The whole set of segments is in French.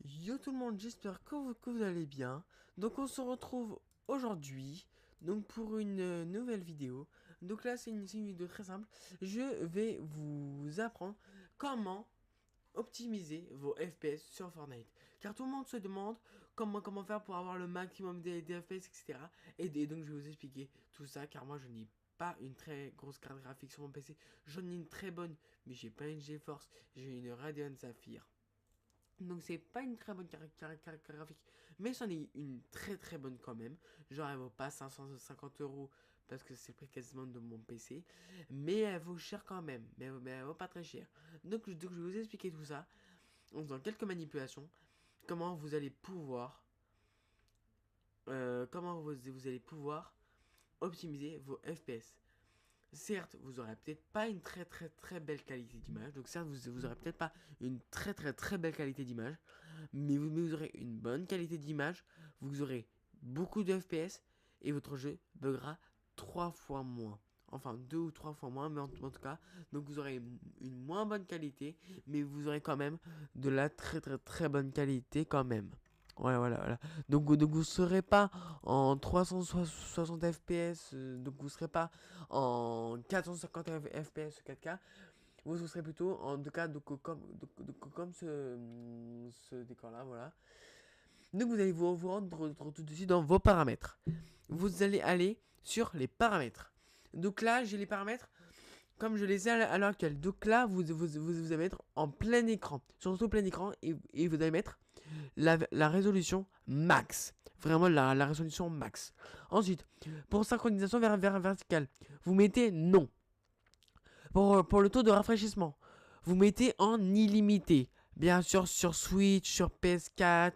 Yo tout le monde, j'espère que vous allez bien. Donc on se retrouve aujourd'hui donc pour une nouvelle vidéo. Donc là c'est une vidéo très simple. Je vais vous apprendre comment optimiser vos FPS sur Fortnite. Car tout le monde se demande comment faire pour avoir le maximum des FPS, etc. Et donc je vais vous expliquer tout ça car moi je n'ai pas une très grosse carte graphique sur mon PC. J'en ai une très bonne, mais j'ai pas une GeForce, j'ai une Radeon Sapphire. Donc c'est pas une très bonne carte graphique, mais c'en est une très bonne quand même. Genre elle vaut pas 550 € parce que c'est le prix quasiment de mon PC, mais elle vaut cher quand même, mais elle vaut pas très cher. Donc je vais vous expliquer tout ça en faisant quelques manipulations, comment vous allez pouvoir, vous allez pouvoir optimiser vos FPS. Certes, vous aurez peut-être pas une très belle qualité d'image. Donc certes, vous aurez peut-être pas une très belle qualité d'image, mais vous aurez une bonne qualité d'image, vous aurez beaucoup de FPS et votre jeu buggera 3 fois moins. Enfin 2 ou 3 fois moins, mais en tout cas, donc vous aurez une moins bonne qualité, mais vous aurez quand même de la très bonne qualité quand même. Voilà. Donc vous serez pas en 360 FPS, donc vous serez pas en 450 FPS 4K, vous serez plutôt en tout cas comme ce décor là, voilà. Donc vous allez vous rendre tout de suite dans vos paramètres. Vous allez aller sur les paramètres. Donc là j'ai les paramètres comme je les ai à l'heure actuelle. Donc là vous allez mettre en plein écran, surtout plein écran, et vous allez mettre la résolution max. Vraiment la résolution max. Ensuite, pour synchronisation vers verticale, vous mettez non. Pour le taux de rafraîchissement, vous mettez en illimité. Bien sûr, sur Switch, sur PS4,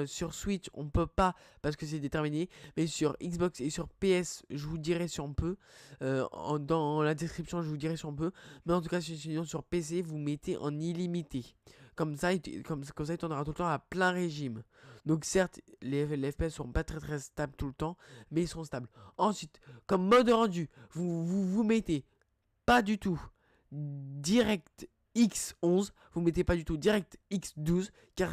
sur Switch, on peut pas parce que c'est déterminé. Mais sur Xbox et sur PS, je vous dirai si on peut. Dans la description, je vous dirai si on peut. Mais en tout cas, sinon sur PC, vous mettez en illimité. Comme ça, comme ça, il tournera tout le temps à plein régime. Donc certes, les FPS sont pas très stables tout le temps, mais ils sont stables. Ensuite, comme mode rendu, vous mettez pas du tout direct X11, vous mettez pas du tout direct X12, car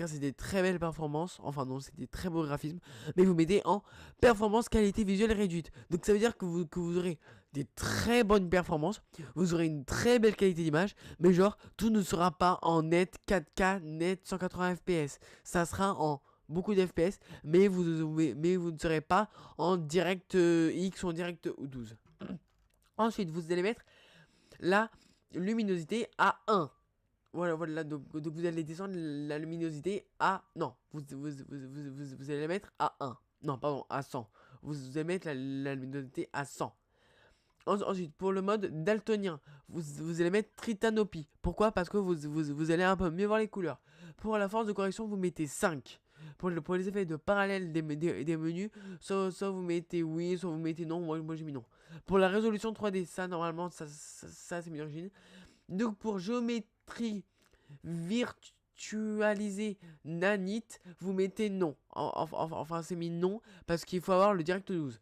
c'est des très belles performances, enfin non, c'est des très beaux graphismes, mais vous mettez en performance qualité visuelle réduite. Donc ça veut dire que vous aurez des très bonnes performances, vous aurez une très belle qualité d'image, mais genre, tout ne sera pas en net 4K, net 180 FPS, ça sera en beaucoup d'FPS, mais vous ne serez pas en direct X ou en direct 12. Ensuite, vous allez mettre la luminosité à 1. Voilà, donc vous allez descendre la luminosité à... Non, vous allez la mettre à 1. Non, pardon, à 100. Vous allez mettre la luminosité à 100. Ensuite, pour le mode daltonien, vous allez mettre Tritanopie. Pourquoi? Parce que vous allez un peu mieux voir les couleurs. Pour la force de correction, vous mettez 5. Pour les effets de parallèle des menus, soit vous mettez oui, soit vous mettez non. Moi j'ai mis non. Pour la résolution 3D, ça normalement, ça c'est mis d'origine. Donc pour géométrie virtualisée nanite, vous mettez non. Enfin, c'est mis non parce qu'il faut avoir le direct 12.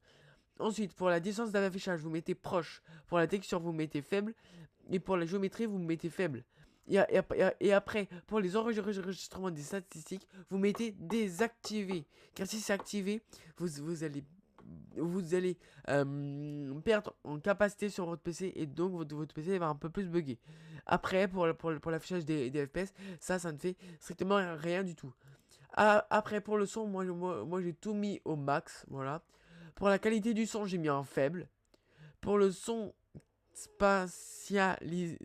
Ensuite, pour la distance d'affichage, vous mettez proche. Pour la texture, vous mettez faible. Et pour la géométrie, vous mettez faible. Et après, pour les enregistrements des statistiques, vous mettez désactivé. Car si c'est activé, vous allez perdre en capacité sur votre PC et donc votre PC va un peu plus bugger. Après, pour l'affichage des FPS, ça ne fait strictement rien du tout. Après, pour le son, moi j'ai tout mis au max, voilà. Pour la qualité du son, j'ai mis en faible. Pour le son spatialisé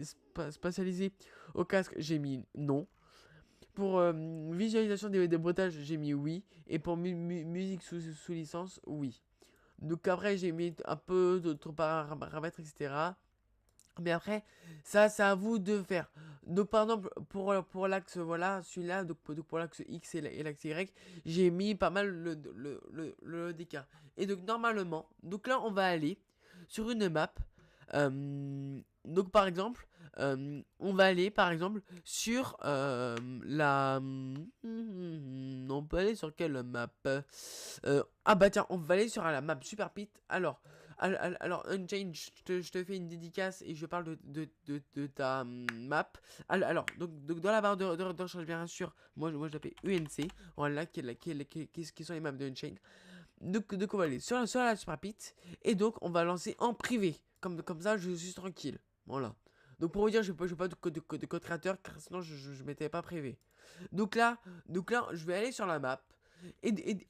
au casque, j'ai mis non. Pour visualisation des bruitages, j'ai mis oui. Et pour musique sous licence, oui. Donc après, j'ai mis un peu d'autres paramètres, etc. Mais après, ça, c'est à vous de faire. Donc, par exemple, pour l'axe, voilà, celui-là, donc pour l'axe X et l'axe Y, j'ai mis pas mal le d'écart. Et donc, normalement, donc là, on va aller sur une map. Donc, par exemple, on va aller, par exemple, sur la... On peut aller sur quelle map Ah bah tiens, on va aller sur la map Super Pit. Alors, Alors, Unchained, je te fais une dédicace et je parle de ta map. Donc, dans la barre de recherche, bien sûr, moi je l'appelle UNC. Voilà, qui sont les maps de Unchained. Donc, on va aller sur la Super Pit. Et donc, on va lancer en privé. Comme ça, je suis tranquille. Voilà. Donc, pour vous dire, je n'ai pas de code créateur, car sinon, je ne m'étais pas privé. Donc là, je vais aller sur la map.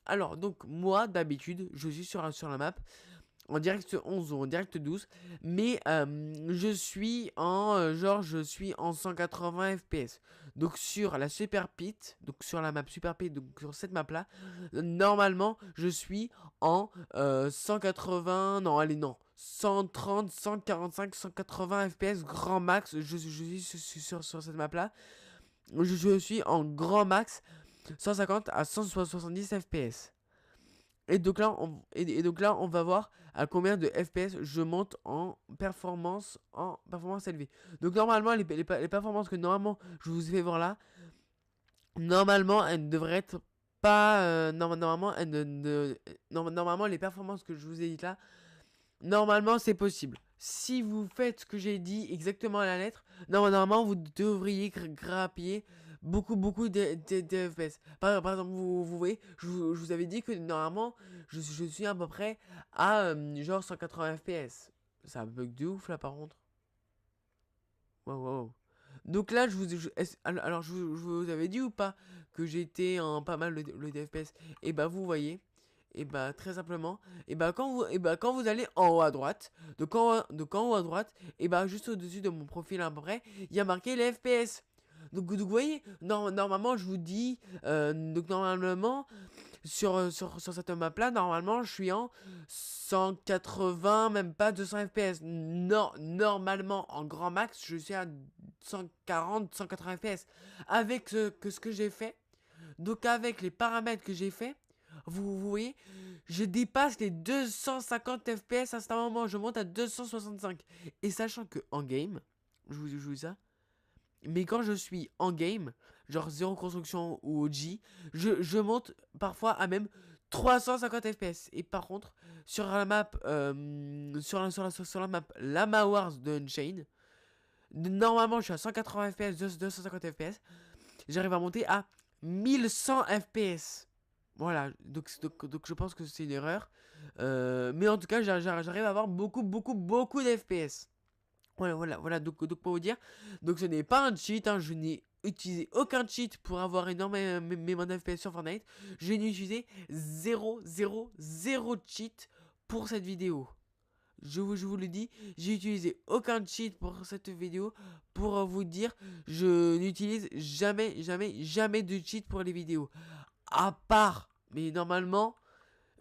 Alors, donc, moi, d'habitude, je suis sur la map en direct 11 ou en direct 12, mais je suis en 180 fps. Donc sur la Super Pit, donc sur la map Super Pit, donc sur cette map là, normalement je suis en 180, non allez non, 130, 145, 180 fps grand max. Je suis sur cette map là, je suis en grand max 150 à 170 fps. Et donc là, on va voir à combien de FPS je monte en performance élevée. Donc normalement, les performances que normalement je vous ai fait voir là, normalement, elles ne devraient être pas... normalement, normalement, les performances que je vous ai dites là, normalement, c'est possible. Si vous faites ce que j'ai dit exactement à la lettre, normalement, vous devriez grappiller beaucoup de FPS. Par exemple, vous voyez, je vous avais dit que normalement, je suis à peu près à genre 180 FPS. Ça bug de ouf là par contre. Wow. Donc là, alors, je vous avais dit ou pas que j'étais en pas mal le FPS. Et bah vous voyez. Et bah très simplement, quand vous allez en haut à droite, donc en haut à droite, et bah juste au-dessus de mon profil à peu près, il y a marqué les FPS. Donc vous voyez, normalement je vous dis, donc normalement sur cette map là, normalement je suis en 180, même pas 200 FPS. Non, normalement en grand max je suis à 140, 180 FPS. Avec ce que j'ai fait, donc avec les paramètres que j'ai fait, vous voyez, je dépasse les 250 FPS à ce moment, je monte à 265. Et sachant que en game, je vous dis ça, mais quand je suis en game, genre 0 construction ou OG, je monte parfois à même 350 FPS. Et par contre, sur la map, sur la map Lama Wars de Unchained, normalement je suis à 180 FPS, 250 FPS, j'arrive à monter à 1100 FPS. Voilà, donc je pense que c'est une erreur. Mais en tout cas, j'arrive à avoir beaucoup d'FPS. Voilà, donc pour vous dire, donc ce n'est pas un cheat, hein, je n'ai utilisé aucun cheat pour avoir énormément d'FPS sur Fortnite. Je n'ai utilisé 0 cheat pour cette vidéo. Je vous le dis, j'ai utilisé aucun cheat pour cette vidéo. Pour vous dire, je n'utilise jamais de cheat pour les vidéos. À part, mais normalement,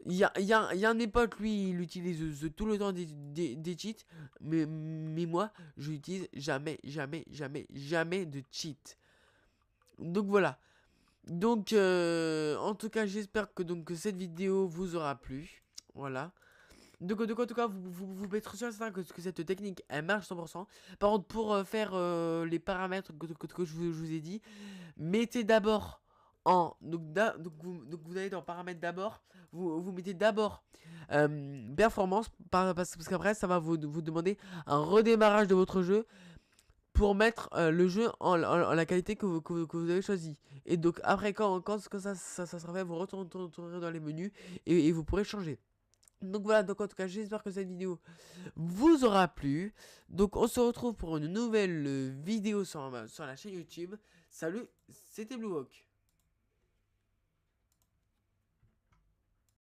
il y a un de mes potes, lui, il utilise tout le temps des cheats. Mais moi, je n'utilise jamais de cheat. Donc voilà. Donc, en tout cas, j'espère que cette vidéo vous aura plu. Voilà. Donc, en tout cas, vous pouvez être sûr que cette technique, elle marche 100%. Par contre, pour faire les paramètres que je vous ai dit, mettez d'abord donc vous allez dans paramètres d'abord, vous mettez d'abord performance, parce qu'après ça va vous demander un redémarrage de votre jeu pour mettre le jeu en la qualité que vous avez choisi. Et donc après quand ça sera fait, vous retournerez dans les menus et vous pourrez changer. Donc voilà, donc en tout cas j'espère que cette vidéo vous aura plu. Donc on se retrouve pour une nouvelle vidéo sur la chaîne YouTube. Salut, c'était Blue Hawk.